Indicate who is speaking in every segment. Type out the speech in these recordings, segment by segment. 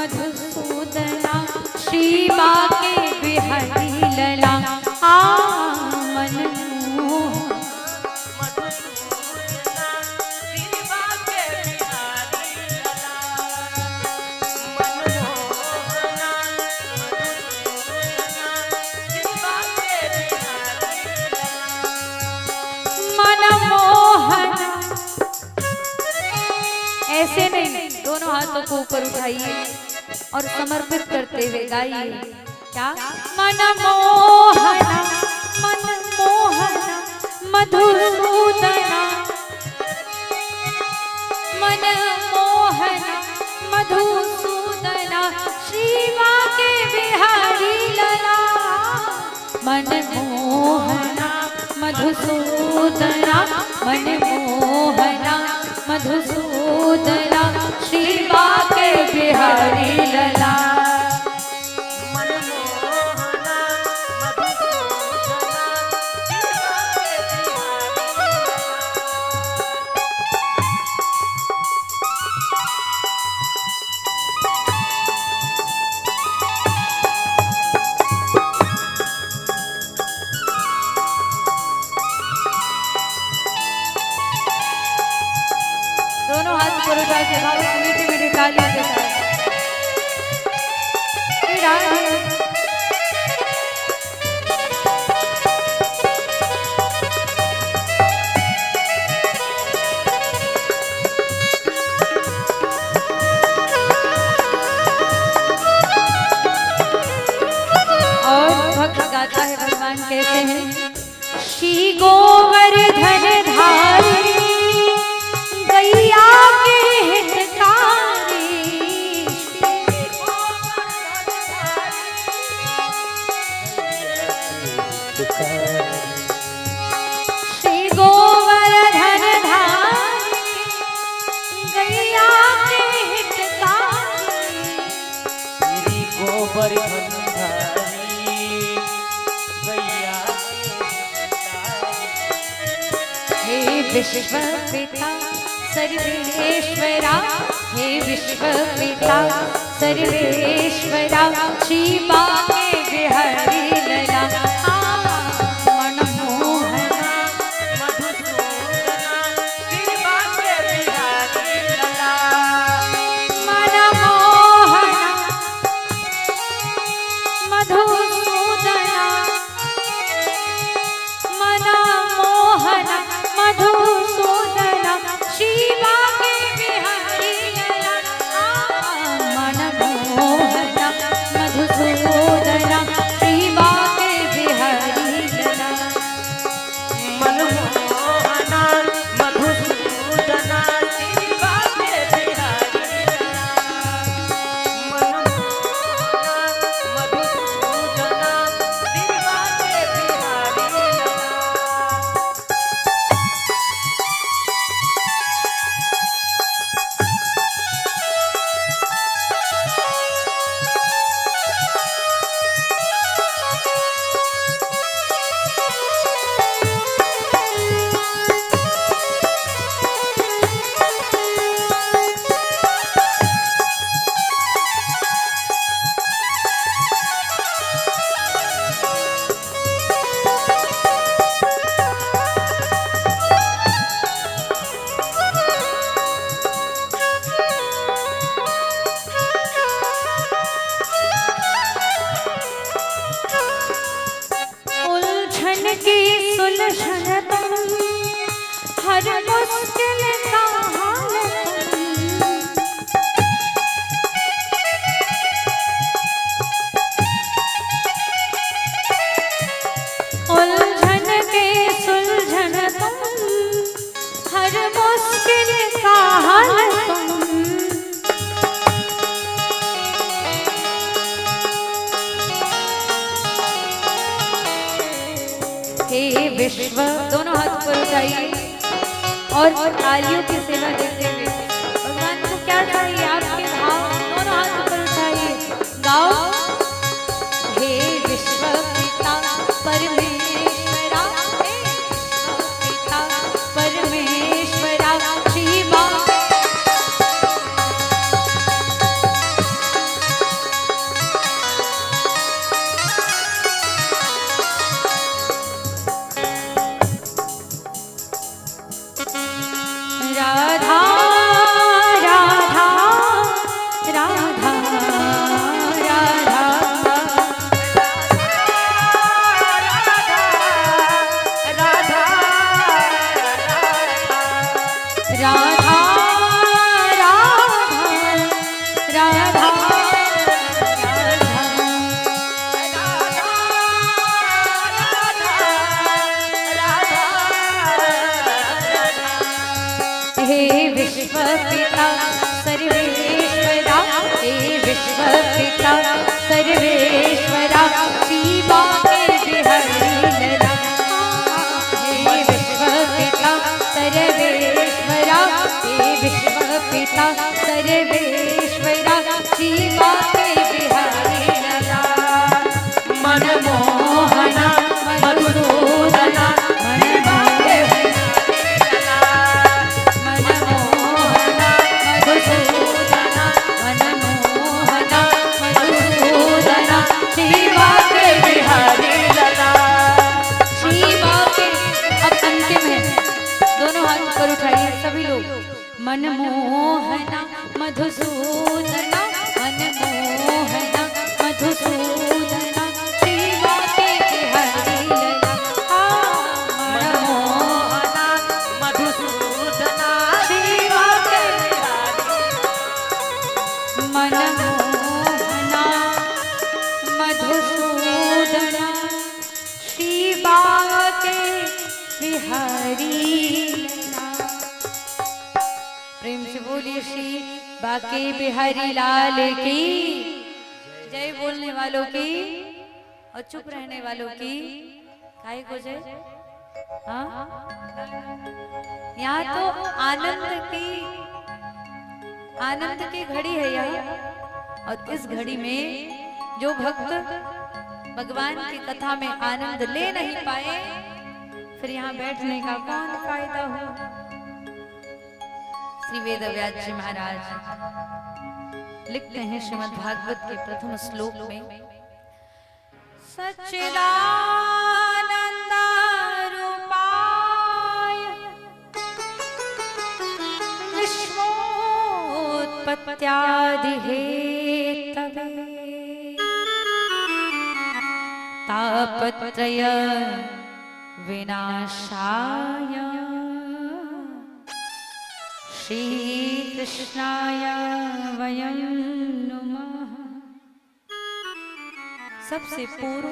Speaker 1: मधुसूदना श्री बाके बिहारी लला मन ऐसे नहीं, दोनों हाथों को ऊपर उठाइए और समर्पित करते हुए गाइए। क्या? मन मोहना मधुसूदना, मन मोहना मधुसूदना श्री बाके बिहारी लला मन मोहना मधुसूदना, मन मोहना मधुसूदना श्री बाके बिहारी लला मन मोहना मधुसूदना श्री बाके दोनों हाथ ऊपर उठा के मीठी मीठी तालियों के साथ और भक्त गाता है, भगवान कहते हैं श्री गोवर्धन धारी गैया के हितकारी, श्री गोवर्धन धारी गैया के हितकारी,
Speaker 2: श्री गोवर्धन धारी गैया
Speaker 1: हे विश्व पिता सर्वेश्वरा, हे विश्व पिता सर्वेश्वरा श्री बाके बिहारी लला मन मोहना
Speaker 2: मधुसूदना श्री बाके बिहारी लला
Speaker 1: मन मोहना मधुसूदना, मन मोहना मधुसूदना श्री बाके बिहारी लला मन मोहना मधुसूदना श्री बाके बिहारी लला
Speaker 2: मन मोहना मधुसूदना श्री बाके बिहारी लला मन मोहना मधुसूदना श्री बाके बिहारी लला
Speaker 1: की सुलझन तुम हर मुश्किल का हाल तुम, उलझन के सुलझन तुम हर मुश्किल का हाल तुम, हे विश्व, दोनों हाथ पर उठाइए और तालियों की सेवा देते हुए भगवान को क्या चाहिए आपके भाव, दोनों हाथ पर उठाइए, गाओ। हे विश्व पिता परमेश्वरा, हे विश्व पिता परमेश्वरा श्री बाके राधा हे विश्व पिता सर्वेश्वरा हे विश्व पिता सर्वेश्वरा शिवा के बिहारी लला हे विश्व पिता सर्वेश्वरा हे विश्व पिता सर्वेश्वरा शिवा के बिहारी लला मनमोहना मधुसूदना मनमोहना मधुसूदना मनमोहना मधुसूदना शिवा के बिहारी लला
Speaker 2: मनमोहना मधुसूदना शिवा के
Speaker 1: मनमोहना मधुसूदना शिवा के बिहारी प्रेम से बोलिए श्री बाके बिहारी लाल की जय। बोलने वालों की और चुप रहने वालों की काहे को जय। हाँ यहाँ तो आनंद की घड़ी है यहाँ, और इस घड़ी में जो भक्त भगवान की कथा में आनंद ले नहीं पाए फिर यहाँ बैठने का कौन फायदा हो। श्री वेदव्यास जी महाराज लिखते हैं श्रीमद् भागवत के प्रथम श्लोक में सच्चिदानंद रूपाय विश्वोत्पत्त्यादि हेतवे तापत्रय विनाशाय श्री कृष्णाय वयं नुमः। सबसे पूर्व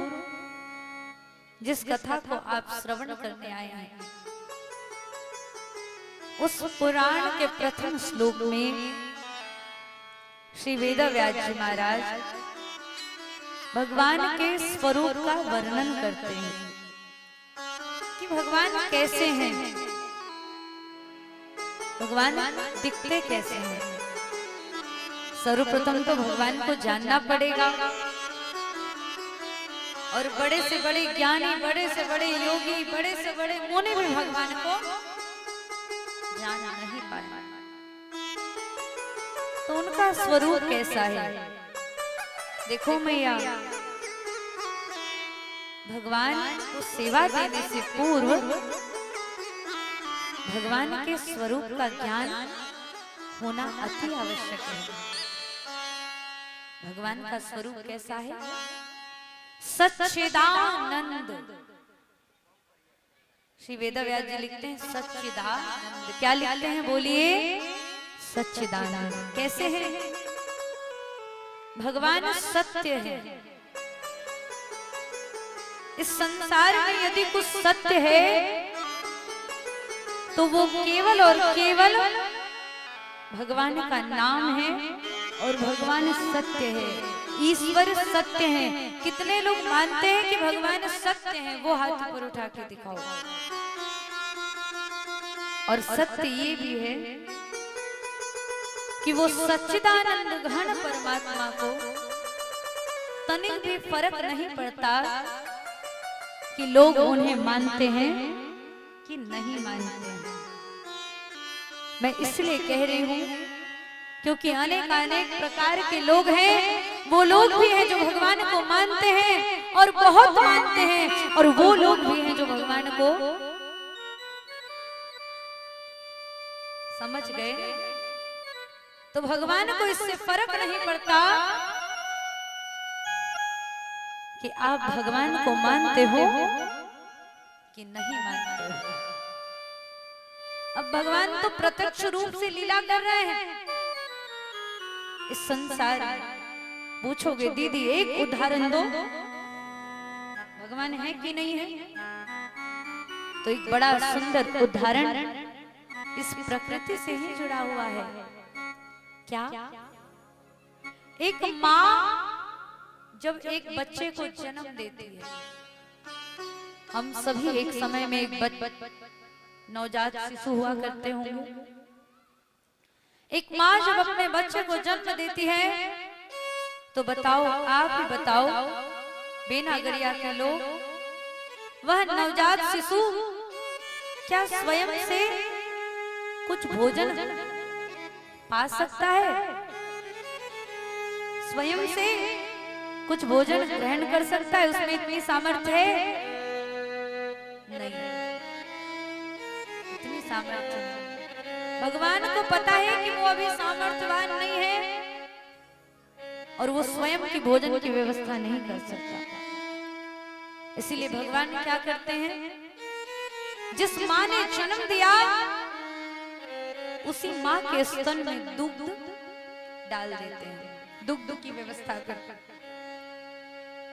Speaker 1: जिस कथा को आप श्रवण करने आए हैं उस पुराण के प्रथम श्लोक में श्री वेदव्यास जी महाराज भगवान के स्वरूप का वर्णन करते हैं कि भगवान कैसे हैं, भगवान दिखते कैसे हैं। सर्वप्रथम तो भगवान को जानना पड़ेगा और बड़े से बड़े ज्ञानी, बड़े से बड़े योगी, बड़े से बड़े मुनि भी भगवान को जान नहीं पाए। तो उनका स्वरूप कैसा है देखो मैया। भगवान को सेवा देने से पूर्व भगवान के स्वरूप का ज्ञान होना अति आवश्यक है। भगवान का स्वरूप कैसा है? सच्चिदानंद। श्री वेदव्यास जी लिखते हैं सच्चिदानंद। क्या लिखते हैं बोलिए? सच्चिदानंद। कैसे है? भगवान सत्य है। इस संसार में यदि कुछ सत्य है तो वो केवल और केवल भगवान का नाम है और भगवान सत्य है, ईश्वर सत्य है। कितने लोग मानते हैं कि भगवान सत्य है? वो हाथ ऊपर उठा के दिखाओ। और सत्य ये भी है कि वो सच्चिदानंद घन परमात्मा को तनिक भी फर्क नहीं पड़ता कि लोग उन्हें मानते हैं कि नहीं मानते हैं। मैं इसलिए कह रही हूं क्योंकि अनेक प्रकार के लोग हैं। वो लोग भी हैं जो भगवान को मानते हैं और बहुत मानते हैं, और वो लोग भी हैं जो भगवान को समझ गए। तो भगवान को इससे फर्क नहीं पड़ता कि आप भगवान को मानते हो कि नहीं मानते हो। अब भगवान तो प्रत्यक्ष रूप से लीला कर रहे हैं, इस संसार में पूछोगे दीदी एक उदाहरण दो, भगवान है कि नहीं है? तो एक बड़ा सुंदर उदाहरण इस प्रकृति से ही जुड़ा हुआ है। क्या? एक माँ जब एक बच्चे को जन्म देती है, हम सभी एक समय में एक नवजात शिशु हुआ करते होंगे। एक माँ जब अपने बच्चे को जन्म देती है तो बताओ, आप ही बताओ बेनागरिया के लोग, वह नवजात शिशु क्या स्वयं से कुछ भोजन पा सकता है? स्वयं से कुछ भोजन ग्रहण कर सकता है? उसमें इतनी सामर्थ्य है? नहीं, इतनी सामर्थ्य नहीं। भगवान को पता है कि वो अभी सामर्थ्यवान नहीं है और वो स्वयं की भोजन की व्यवस्था नहीं कर सकता। इसीलिए भगवान क्या करते हैं, जिस माँ ने जन्म दिया उसी माँ के स्तन में दुग्ध डाल देते हैं, दुग्ध की व्यवस्था करते हैं।